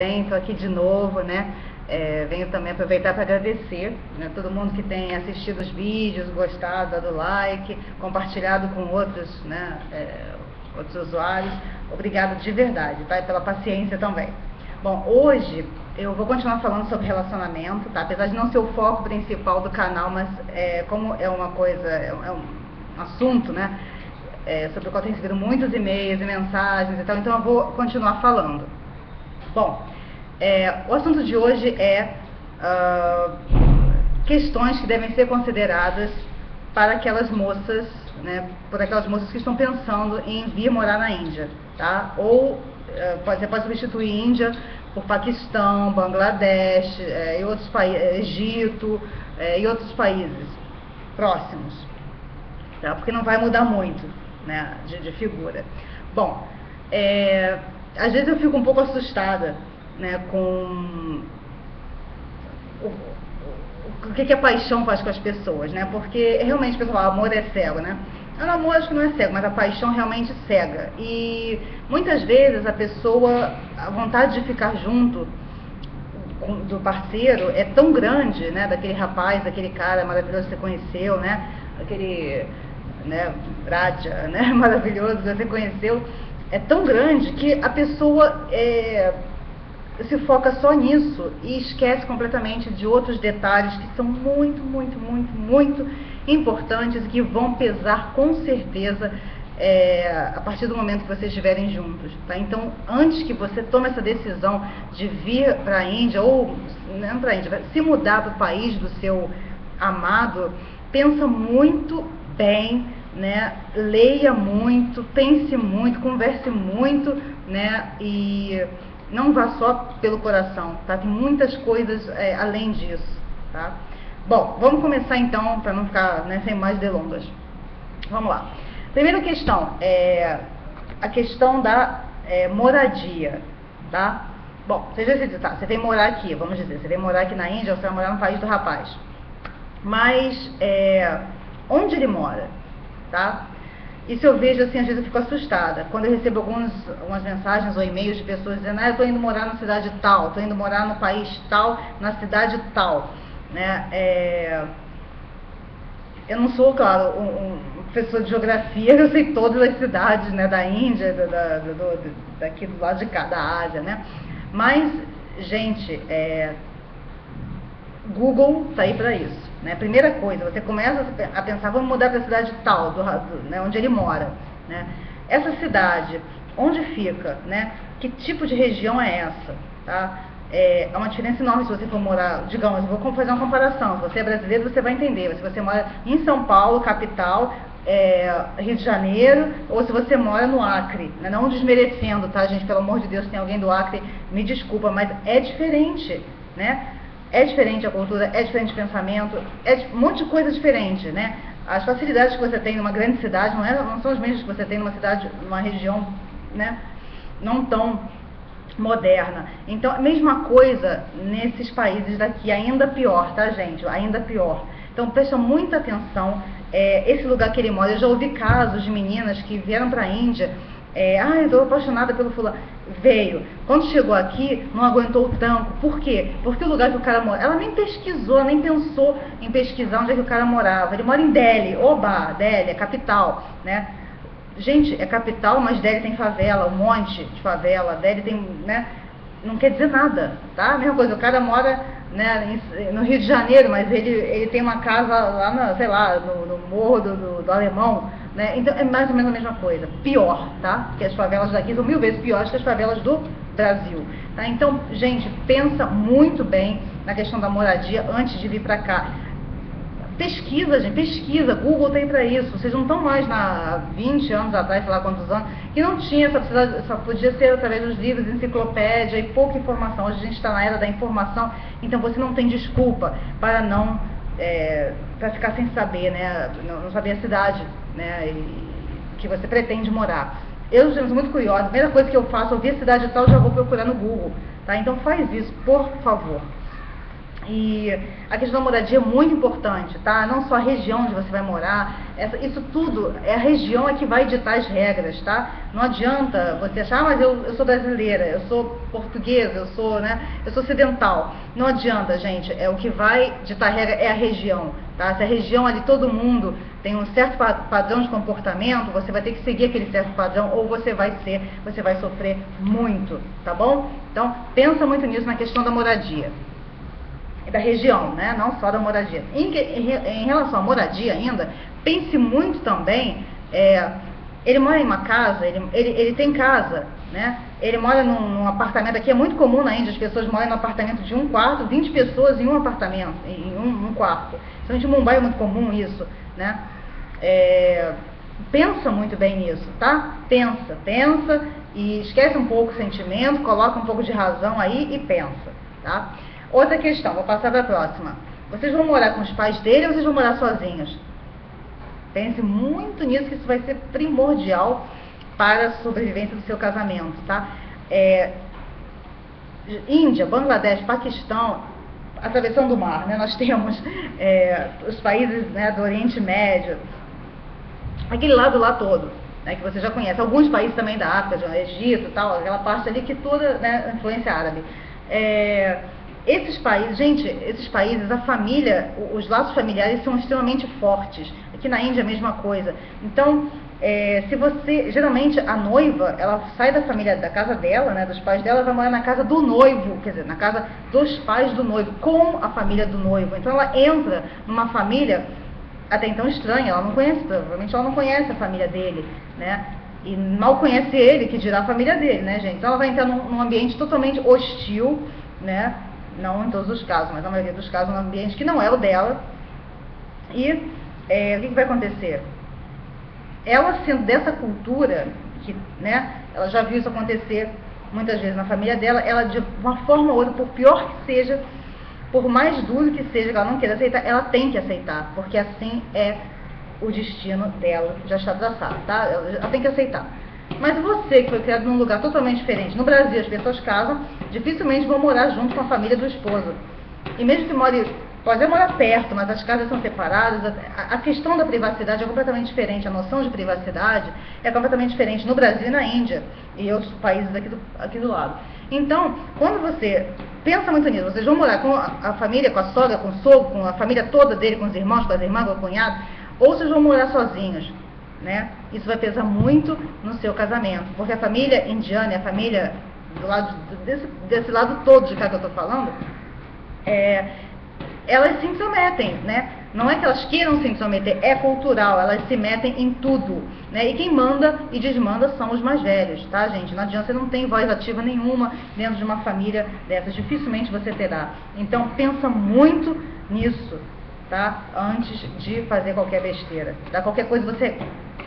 Estou aqui de novo, né? Venho também aproveitar para agradecer, né, todo mundo que tem assistido os vídeos, gostado, dado like, compartilhado com outros, né, outros usuários. Obrigada de verdade, tá? E pela paciência também. Bom, hoje eu vou continuar falando sobre relacionamento, tá? Apesar de não ser o foco principal do canal, mas como é uma coisa, é um assunto, né, sobre o qual tem recebido muitos e-mails e mensagens e tal, então eu vou continuar falando. Bom, o assunto de hoje é questões que devem ser consideradas para aquelas moças, né, por aquelas moças que estão pensando em vir morar na Índia, tá? Ou você pode substituir Índia por Paquistão, Bangladesh, e outros países, Egito, e outros países próximos, tá? Porque não vai mudar muito, né, de figura. Bom, às vezes eu fico um pouco assustada, né, com o que a paixão faz com as pessoas, né? Porque realmente o pessoal fala, amor é cego, né? O amor acho que não é cego, mas a paixão realmente cega. E muitas vezes a pessoa, a vontade de ficar junto do parceiro é tão grande, né? Daquele rapaz, daquele cara maravilhoso que você conheceu, né? Aquele, né, Raja, né? Maravilhoso que você conheceu. É tão grande que a pessoa se foca só nisso e esquece completamente de outros detalhes que são muito, muito, muito, muito importantes e que vão pesar com certeza a partir do momento que vocês estiverem juntos, tá? Então, antes que você tome essa decisão de vir para a Índia, ou não para a Índia, se mudar para o país do seu amado, pensa muito bem, né? Leia muito, pense muito, converse muito, né? E não vá só pelo coração, tá? Tem muitas coisas além disso, tá? Bom, vamos começar então, para não ficar, né, sem mais delongas. Vamos lá. Primeira questão, a questão da moradia, tá? Bom, você já decidiu, tá? Você vem morar aqui, vamos dizer, você vem morar aqui na Índia ou você vai morar no país do rapaz. Mas, onde ele mora, tá? Isso eu vejo assim, às vezes eu fico assustada. Quando eu recebo algumas mensagens ou e-mails de pessoas dizendo, eu tô indo morar na cidade tal, tô indo morar no país tal, na cidade tal, né? Eu não sou, claro, um professor de geografia, eu sei todas as cidades, né, da Índia, daqui do lado de cá, da Ásia, né? Mas, gente, Google tá aí para isso, né? Primeira coisa, você começa a pensar, vamos mudar para a cidade tal, né, onde ele mora, né? Essa cidade, onde fica, né? Que tipo de região é essa, tá? É uma diferença enorme se você for morar, digamos, eu vou fazer uma comparação, se você é brasileiro você vai entender, se você mora em São Paulo, capital, Rio de Janeiro, ou se você mora no Acre, né? Não desmerecendo, tá, gente, pelo amor de Deus, tem alguém do Acre, me desculpa, mas é diferente, né? É diferente a cultura, é diferente o pensamento, um monte de coisa diferente, né? As facilidades que você tem numa grande cidade não são as mesmas que você tem numa cidade, numa região, né, não tão moderna. Então, a mesma coisa nesses países daqui, ainda pior, tá, gente? Ainda pior. Então, presta muita atenção, esse lugar que ele mora. Eu já ouvi casos de meninas que vieram para a Índia, eu estou apaixonada pelo fulano. Veio. Quando chegou aqui, não aguentou o tranco. Por quê? Porque o lugar que o cara mora... Ela nem pesquisou, nem pensou em pesquisar onde é que o cara morava. Ele mora em Delhi. Oba, Delhi, é capital, né? Gente, é capital, mas Delhi tem favela, um monte de favela. Delhi tem, né? Não quer dizer nada, tá? A mesma coisa, o cara mora, né, no Rio de Janeiro, mas ele tem uma casa lá, sei lá, no Morro do Alemão, né? Então é mais ou menos a mesma coisa, pior, tá? Porque as favelas daqui são 1000 vezes piores que as favelas do Brasil, tá? Então, gente, pensa muito bem na questão da moradia antes de vir pra cá. Pesquisa, gente, pesquisa, Google tem pra isso. Vocês não estão mais há 20 anos atrás, sei lá quantos anos, que não tinha, só podia ser através dos livros, enciclopédia e pouca informação. Hoje a gente está na era da informação, então você não tem desculpa para não, para ficar sem saber, né, não saber a cidade, né, que você pretende morar. Eu sou muito curiosa, a primeira coisa que eu faço, eu vi a cidade tal, já vou procurar no Google, tá? Então faz isso, por favor. E a questão da moradia é muito importante, tá? Não só a região onde você vai morar, isso tudo, a região é que vai ditar as regras, tá? Não adianta você achar, mas eu sou brasileira, eu sou portuguesa, eu sou ocidental. Não adianta, gente, o que vai ditar a regra é a região, tá? Se a região ali, todo mundo tem um certo padrão de comportamento, você vai ter que seguir aquele certo padrão, ou você vai sofrer muito, tá bom? Então, pensa muito nisso na questão da moradia. Da região, né? Não só da moradia. Em relação à moradia ainda, pense muito também, ele mora em uma casa, ele tem casa, né? Ele mora num apartamento, aqui é muito comum na Índia, as pessoas moram num apartamento de um quarto, 20 pessoas em um apartamento, em um quarto. Principalmente em Mumbai é muito comum isso, né? Pensa muito bem nisso, tá? Pensa e esquece um pouco o sentimento, coloca um pouco de razão aí e pensa, tá? Outra questão, vou passar para a próxima. Vocês vão morar com os pais dele ou vocês vão morar sozinhos? Pense muito nisso, que isso vai ser primordial para a sobrevivência do seu casamento, tá? Índia, Bangladesh, Paquistão, atravessando o mar, né? Nós temos os países, né, do Oriente Médio, aquele lado lá todo, né, que você já conhece. Alguns países também da África, Egito e tal, aquela parte ali que toda, né, influência árabe. Esses países, a família, os laços familiares são extremamente fortes. Aqui na Índia é a mesma coisa. Então, geralmente a noiva, ela sai da família, da casa dela, né, dos pais dela, vai morar na casa do noivo, quer dizer, na casa dos pais do noivo, com a família do noivo. Então ela entra numa família até então estranha, ela não conhece, provavelmente ela não conhece a família dele, né? E mal conhece ele, que dirá a família dele, né, gente? Então ela vai entrar num ambiente totalmente hostil, né? Não em todos os casos, mas na maioria dos casos, num ambiente que não é o dela. E o que vai acontecer? Ela, sendo dessa cultura, que, né, ela já viu isso acontecer muitas vezes na família dela, ela, de uma forma ou outra, por pior que seja, por mais duro que seja, que ela não queira aceitar, ela tem que aceitar, porque assim é o destino dela, já está traçado, tá? Ela tem que aceitar. Mas você, que foi criado num lugar totalmente diferente, no Brasil as pessoas casam, dificilmente vão morar junto com a família do esposo. E mesmo que more, pode morar perto, mas as casas são separadas, a questão da privacidade é completamente diferente, a noção de privacidade é completamente diferente no Brasil e na Índia, e outros países aqui do lado. Então, quando você pensa muito nisso, vocês vão morar com a família, com a sogra, com o sogro, com a família toda dele, com os irmãos, com as irmãs, com o cunhado, ou vocês vão morar sozinhos, né? Isso vai pesar muito no seu casamento, porque a família indiana, a família do lado desse lado todo de cá que eu estou falando, elas se intrometem, né? Não é que elas queiram se intrometer, é cultural, elas se metem em tudo, né? E quem manda e desmanda são os mais velhos, tá, gente? Não adianta, você não tem voz ativa nenhuma dentro de uma família dessas, dificilmente você terá. Então pensa muito nisso, tá? Antes de fazer qualquer besteira, tá? Qualquer coisa você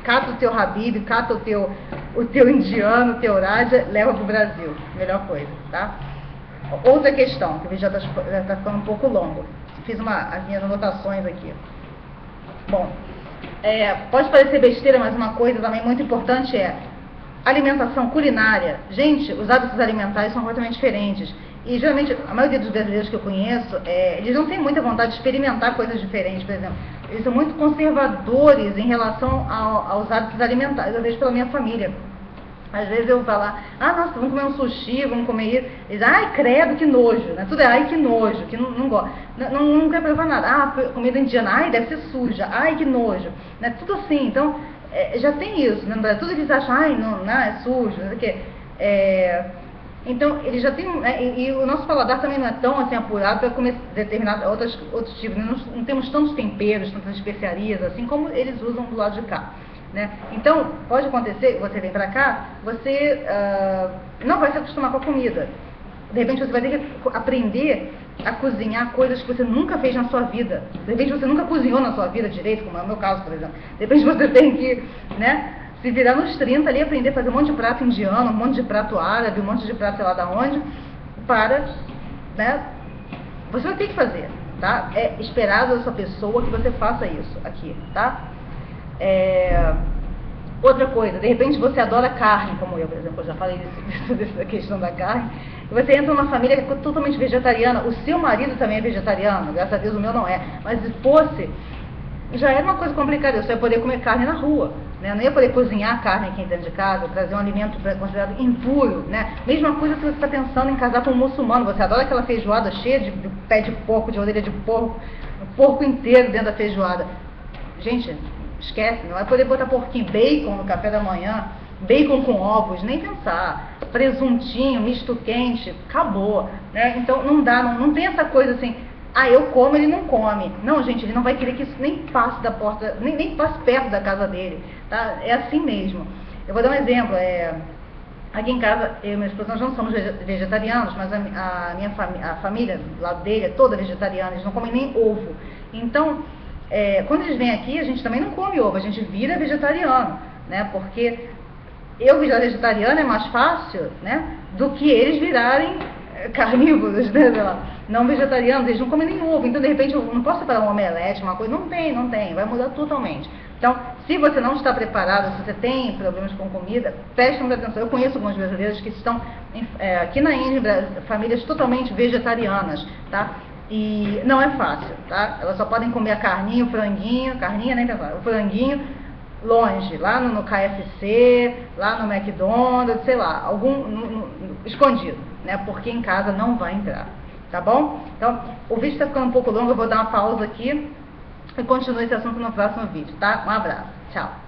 cata o teu Habib, cata o teu indiano, o teu Raja, leva pro Brasil, melhor coisa, tá? Outra questão, que o vídeo já está ficando um pouco longo, fiz as minhas anotações aqui. Bom, pode parecer besteira, mas uma coisa também muito importante é alimentação culinária. Gente, os hábitos alimentares são completamente diferentes. E geralmente, a maioria dos brasileiros que eu conheço, eles não têm muita vontade de experimentar coisas diferentes, por exemplo. Eles são muito conservadores em relação aos hábitos alimentares, eu vejo pela minha família. Às vezes eu falo, nossa, vamos comer um sushi, vamos comer isso. Eles, ai, credo, que nojo, né? Tudo ai, que nojo, que não gosto. Não quero provar nada. Comida indiana, ai, deve ser suja, ai, que nojo. Né? Tudo assim, então, já tem isso, né? Tudo que eles acham, ai, não é sujo, não sei o quê. Então, ele já tem, e o nosso paladar também não é tão assim apurado para comer outros tipos, né? Não temos tantos temperos, tantas especiarias assim como eles usam do lado de cá, né? Então, pode acontecer, você vem para cá, você não vai se acostumar com a comida. De repente você vai ter que aprender a cozinhar coisas que você nunca fez na sua vida. De repente você nunca cozinhou na sua vida direito, como é o meu caso, por exemplo. De repente você tem que, né, se virar nos 30 ali, aprender a fazer um monte de prato indiano, um monte de prato árabe, um monte de prato sei lá da onde, para, né, você vai ter que fazer, tá? É esperado da sua pessoa que você faça isso aqui, tá? Outra coisa, de repente você adora carne, como eu, por exemplo, eu já falei dessa questão da carne, e você entra numa família que é totalmente vegetariana, o seu marido também é vegetariano, graças a Deus o meu não é, mas se fosse, já era uma coisa complicada, eu só ia poder comer carne na rua, né? Eu não ia poder cozinhar carne aqui dentro de casa, trazer um alimento considerado impuro, né? Mesma coisa se você está pensando em casar com um muçulmano, você adora aquela feijoada cheia de pé de porco, de orelha de porco, o porco inteiro dentro da feijoada. Gente, esquece, não vai poder botar porquinho, bacon no café da manhã, bacon com ovos, nem pensar, presuntinho, misto quente, acabou, né? Então não dá, não tem essa coisa assim, eu como, ele não come. Não, gente, ele não vai querer que isso nem passe da porta, nem passe perto da casa dele, tá? É assim mesmo. Eu vou dar um exemplo, aqui em casa, eu e minha esposa, nós não somos vegetarianos, mas a família do lado dele é toda vegetariana, eles não comem nem ovo. Então, quando eles vêm aqui, a gente também não come ovo, a gente vira vegetariano, né? Porque eu virar vegetariano é mais fácil, né? Do que eles virarem carnívoros, né? Não vegetarianos, eles não comem nem ovo. Então, de repente, eu não posso separar um omelete, uma coisa. Não tem, vai mudar totalmente. Então, se você não está preparado, se você tem problemas com comida, preste muita atenção. Eu conheço alguns brasileiros que estão aqui na Índia, famílias totalmente vegetarianas, tá? E não é fácil, tá? Elas só podem comer a carninha, o franguinho, carninha nem pensar, o franguinho longe, lá no KFC, lá no McDonald's, sei lá, escondido, né? Porque em casa não vai entrar, tá bom? Então, o vídeo está ficando um pouco longo, eu vou dar uma pausa aqui e continuo esse assunto no próximo vídeo, tá? Um abraço, tchau!